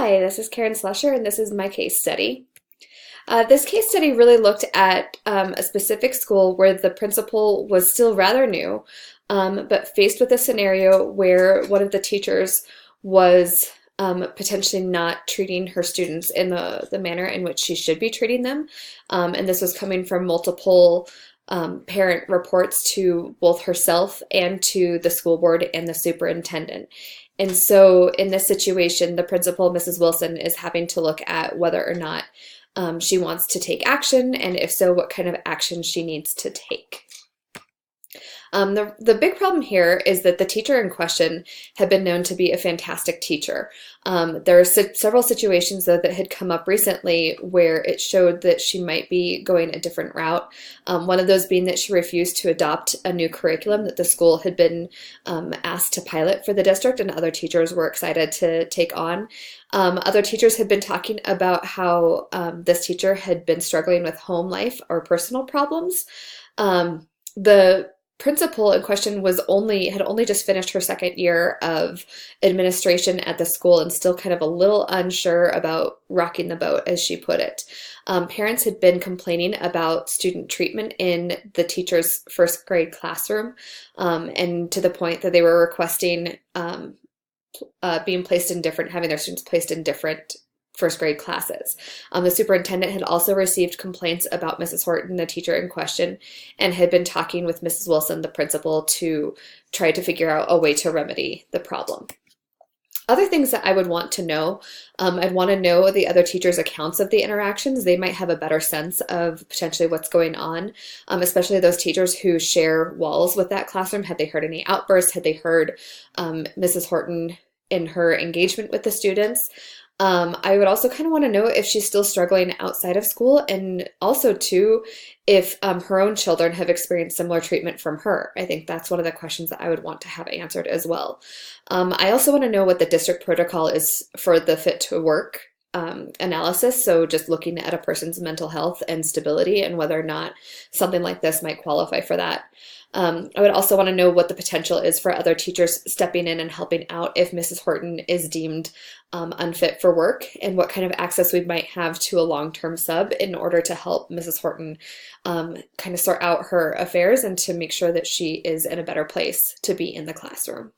Hi, this is Karen Slusher, and this is my case study. This case study really looked at a specific school where the principal was still rather new, but faced with a scenario where one of the teachers was potentially not treating her students in the manner in which she should be treating them. And this was coming from multiple parent reports to both herself and to the school board and the superintendent. And so in this situation, the principal, Mrs. Wilson, is having to look at whether or not she wants to take action, and if so, what kind of action she needs to take. The big problem here is that the teacher in question had been known to be a fantastic teacher. There are several situations, though, that had come up recently where it showed that she might be going a different route. One of those being that she refused to adopt a new curriculum that the school had been asked to pilot for the district, and other teachers were excited to take on. Other teachers had been talking about how this teacher had been struggling with home life or personal problems. The principal in question had only just finished her second year of administration at the school and still kind of a little unsure about rocking the boat, as she put it. Parents had been complaining about student treatment in the teacher's first grade classroom, and to the point that they were requesting having their students placed in different first grade classes. The superintendent had also received complaints about Mrs. Horton, the teacher in question, and had been talking with Mrs. Wilson, the principal, to try to figure out a way to remedy the problem. Other things that I would want to know, I'd want to know the other teachers' accounts of the interactions. They might have a better sense of potentially what's going on, especially those teachers who share walls with that classroom. Had they heard any outbursts? Had they heard Mrs. Horton in her engagement with the students? I would also kind of want to know if she's still struggling outside of school, and also too, if her own children have experienced similar treatment from her. I think that's one of the questions that I would want to have answered as well. I also want to know what the district protocol is for the fit to work analysis. So just looking at a person's mental health and stability and whether or not something like this might qualify for that. I would also want to know what the potential is for other teachers stepping in and helping out if Mrs. Horton is deemed unfit for work, and what kind of access we might have to a long-term sub in order to help Mrs. Horton kind of sort out her affairs and to make sure that she is in a better place to be in the classroom.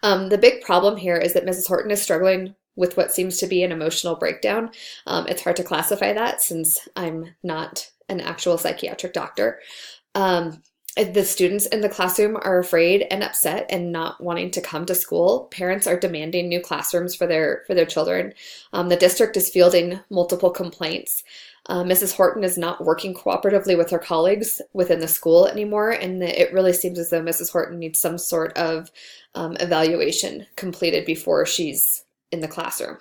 The big problem here is that Mrs. Horton is struggling with what seems to be an emotional breakdown. It's hard to classify that since I'm not an actual psychiatric doctor. The students in the classroom are afraid and upset and not wanting to come to school. Parents are demanding new classrooms for their children. The district is fielding multiple complaints. Mrs. Horton is not working cooperatively with her colleagues within the school anymore, and it really seems as though Mrs. Horton needs some sort of evaluation completed before she's in the classroom.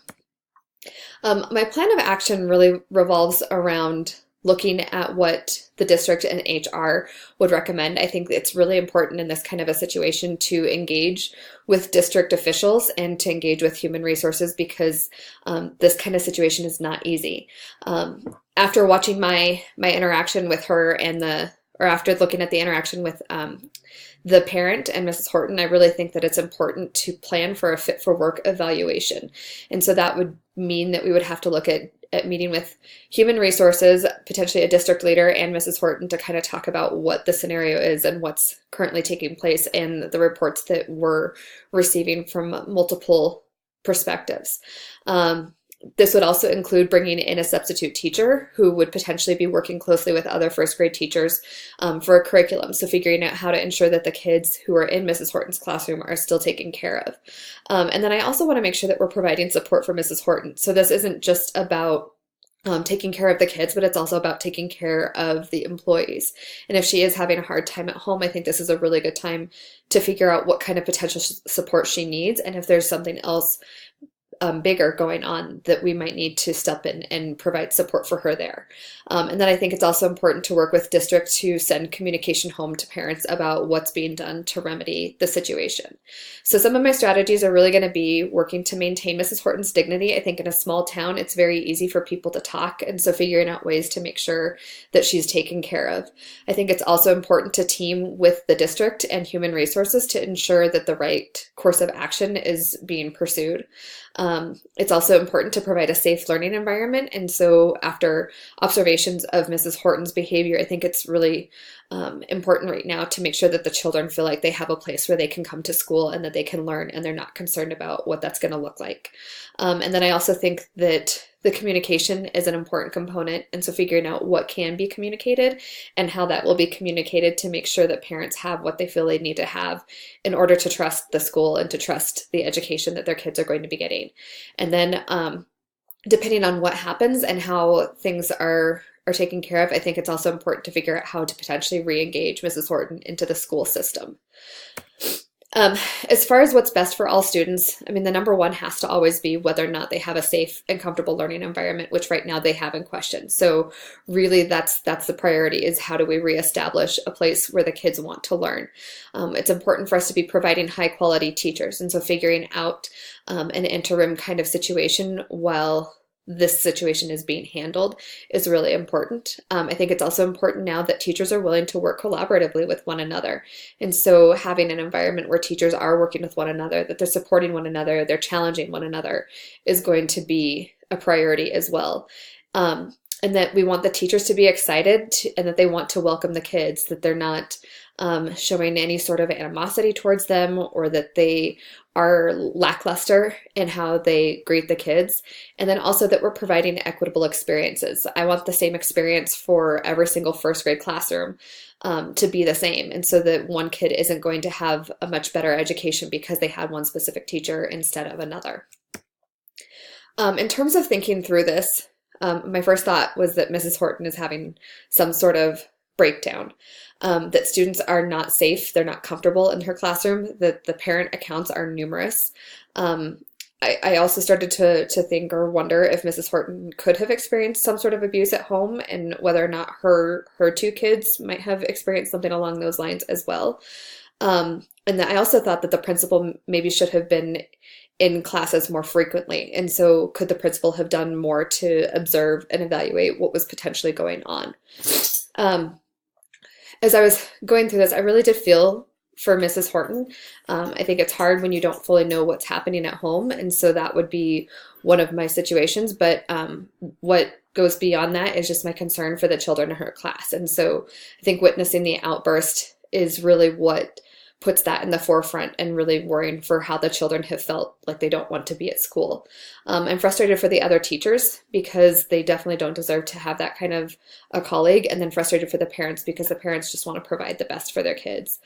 My plan of action really revolves around looking at what the district and HR would recommend. I think it's really important in this kind of a situation to engage with district officials and to engage with human resources, because this kind of situation is not easy. After watching my interaction with her after looking at the interaction with the parent and Mrs. Horton, I really think that it's important to plan for a fit for work evaluation. And so that would mean that we would have to look at meeting with human resources, potentially a district leader, and Mrs. Horton to kind of talk about what the scenario is and what's currently taking place, and the reports that we're receiving from multiple perspectives. This would also include bringing in a substitute teacher who would potentially be working closely with other first grade teachers for a curriculum. So figuring out how to ensure that the kids who are in Mrs. Horton's classroom are still taken care of. And then I also want to make sure that we're providing support for Mrs. Horton. So this isn't just about taking care of the kids, but it's also about taking care of the employees. And if she is having a hard time at home, I think this is a really good time to figure out what kind of potential support she needs, and if there's something else bigger going on that we might need to step in and provide support for her there. And then I think it's also important to work with districts to send communication home to parents about what's being done to remedy the situation. So some of my strategies are really going to be working to maintain Mrs. Horton's dignity. I think in a small town, it's very easy for people to talk, and so figuring out ways to make sure that she's taken care of. I think it's also important to team with the district and human resources to ensure that the right course of action is being pursued. It's also important to provide a safe learning environment. And so after observations of Mrs. Horton's behavior, I think it's really important right now to make sure that the children feel like they have a place where they can come to school and that they can learn and they're not concerned about what that's going to look like. And then I also think that the communication is an important component. And so figuring out what can be communicated and how that will be communicated to make sure that parents have what they feel they need to have in order to trust the school and to trust the education that their kids are going to be getting. And then depending on what happens and how things are taken care of, I think it's also important to figure out how to potentially re-engage Mrs. Horton into the school system. As far as what's best for all students, I mean, the number one has to always be whether or not they have a safe and comfortable learning environment, which right now they have in question. So really that's the priority, is how do we reestablish a place where the kids want to learn? It's important for us to be providing high quality teachers. And so figuring out an interim kind of situation while this situation is being handled is really important. I think it's also important now that teachers are willing to work collaboratively with one another. And so having an environment where teachers are working with one another, that they're supporting one another, they're challenging one another, is going to be a priority as well. And that we want the teachers to be excited and that they want to welcome the kids, that they're not showing any sort of animosity towards them, or that they are lackluster in how they greet the kids. And then also that we're providing equitable experiences. I want the same experience for every single first grade classroom to be the same. And so that one kid isn't going to have a much better education because they had one specific teacher instead of another. In terms of thinking through this, my first thought was that Mrs. Horton is having some sort of breakdown, that students are not safe, they're not comfortable in her classroom, that the parent accounts are numerous. I also started to think or wonder if Mrs. Horton could have experienced some sort of abuse at home, and whether or not her two kids might have experienced something along those lines as well. And I also thought that the principal maybe should have been in classes more frequently. And so could the principal have done more to observe and evaluate what was potentially going on? As I was going through this, I really did feel for Mrs. Horton. I think it's hard when you don't fully know what's happening at home. And so that would be one of my situations. But what goes beyond that is just my concern for the children in her class. And so I think witnessing the outburst is really what puts that in the forefront, and really worrying for how the children have felt like they don't want to be at school. I'm frustrated for the other teachers because they definitely don't deserve to have that kind of a colleague, and then frustrated for the parents because the parents just want to provide the best for their kids.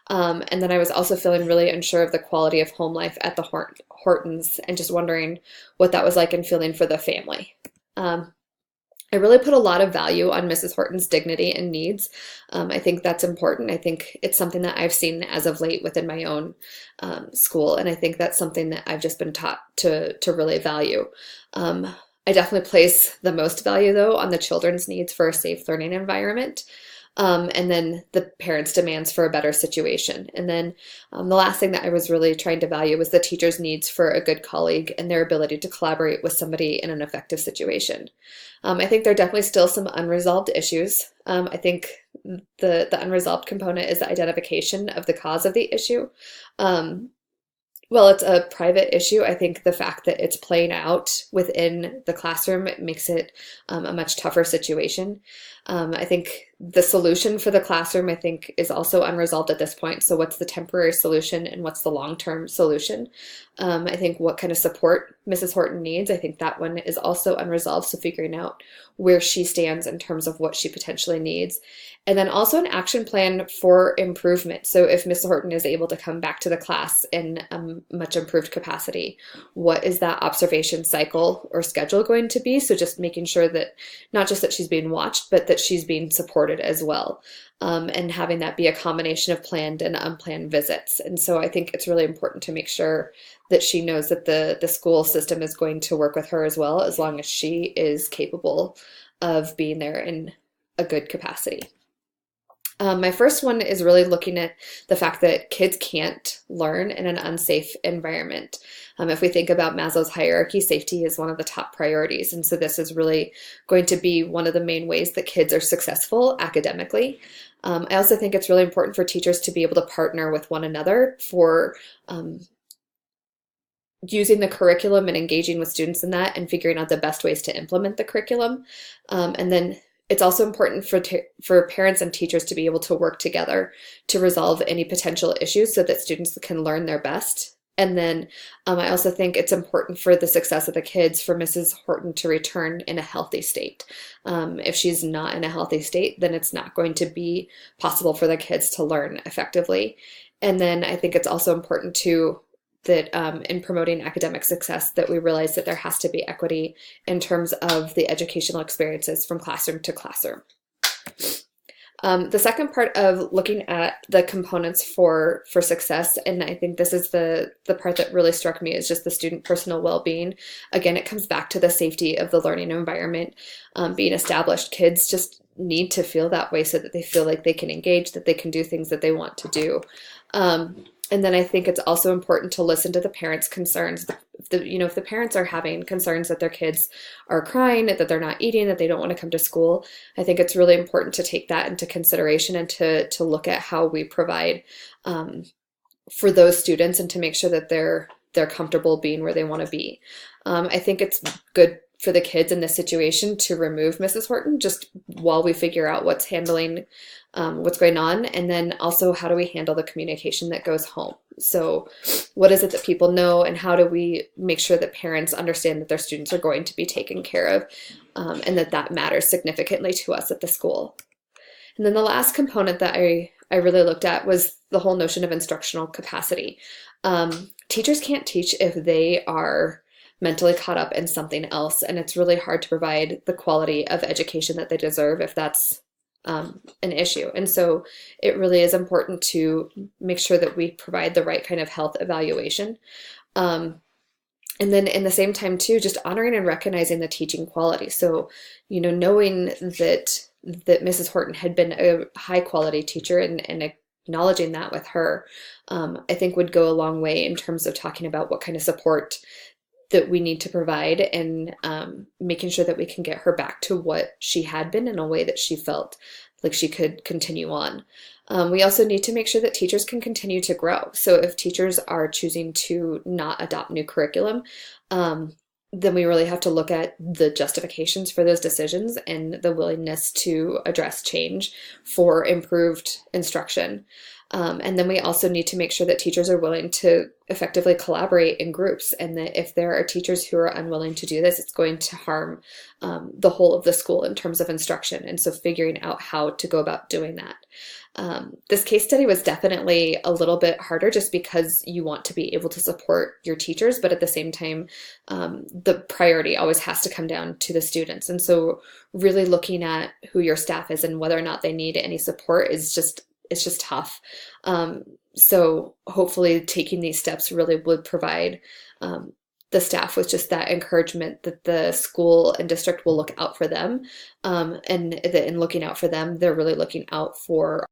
And then I was also feeling really unsure of the quality of home life at the Hortons, and just wondering what that was like, and feeling for the family. I really put a lot of value on Mrs. Horton's dignity and needs. I think that's important. I think it's something that I've seen as of late within my own school, and I think that's something that I've just been taught to really value. I definitely place the most value, though, on the children's needs for a safe learning environment. And then the parents' demands for a better situation. And then the last thing that I was really trying to value was the teacher's needs for a good colleague and their ability to collaborate with somebody in an effective situation. I think there are definitely still some unresolved issues. I think the unresolved component is the identification of the cause of the issue. Well, it's a private issue. I think the fact that it's playing out within the classroom makes it a much tougher situation. I think the solution for the classroom, I think, is also unresolved at this point. So what's the temporary solution and what's the long-term solution? I think what kind of support Mrs. Horton needs, I think that one is also unresolved. So figuring out where she stands in terms of what she potentially needs. And then also an action plan for improvement. So if Mrs. Horton is able to come back to the class in a much improved capacity, what is that observation cycle or schedule going to be? So just making sure that not just that she's being watched, but that she's being supported as well. And having that be a combination of planned and unplanned visits. And so I think it's really important to make sure that she knows that the school system is going to work with her as well, as long as she is capable of being there in a good capacity. My first one is really looking at the fact that kids can't learn in an unsafe environment. If we think about Maslow's hierarchy, safety is one of the top priorities. And so this is really going to be one of the main ways that kids are successful academically. I also think it's really important for teachers to be able to partner with one another for using the curriculum and engaging with students in that and figuring out the best ways to implement the curriculum. And then it's also important for parents and teachers to be able to work together to resolve any potential issues so that students can learn their best. And then I also think it's important for the success of the kids for Mrs. Horton to return in a healthy state. If she's not in a healthy state, then it's not going to be possible for the kids to learn effectively. And then I think it's also important too that in promoting academic success that we realize that there has to be equity in terms of the educational experiences from classroom to classroom. The second part of looking at the components for success, and I think this is the part that really struck me, is just the student personal well-being. Again, it comes back to the safety of the learning environment being established. Kids just need to feel that way so that they feel like they can engage, that they can do things that they want to do. And then I think it's also important to listen to the parents' concerns. If the parents are having concerns that their kids are crying, that they're not eating, that they don't want to come to school, I think it's really important to take that into consideration and to look at how we provide for those students and to make sure that they're comfortable being where they want to be. I think it's good for the kids in this situation to remove Mrs. Horton just while we figure out what's going on, and then also how do we handle the communication that goes home. So what is it that people know, and how do we make sure that parents understand that their students are going to be taken care of, and that matters significantly to us at the school. And then the last component that I really looked at was the whole notion of instructional capacity. Teachers can't teach if they are mentally caught up in something else, and it's really hard to provide the quality of education that they deserve if that's an issue. And so it really is important to make sure that we provide the right kind of health evaluation. And then in the same time too, just honoring and recognizing the teaching quality. So, knowing that Mrs. Horton had been a high quality teacher and acknowledging that with her, I think would go a long way in terms of talking about what kind of support that we need to provide, and making sure that we can get her back to what she had been in a way that she felt like she could continue on. We also need to make sure that teachers can continue to grow. So if teachers are choosing to not adopt new curriculum, then we really have to look at the justifications for those decisions and the willingness to address change for improved instruction. And then we also need to make sure that teachers are willing to effectively collaborate in groups, and that if there are teachers who are unwilling to do this, it's going to harm the whole of the school in terms of instruction. And so figuring out how to go about doing that. This case study was definitely a little bit harder just because you want to be able to support your teachers, but at the same time, the priority always has to come down to the students. And so really looking at who your staff is and whether or not they need any support is just tough. So hopefully taking these steps really would provide the staff with just that encouragement that the school and district will look out for them. And in looking out for them, they're really looking out for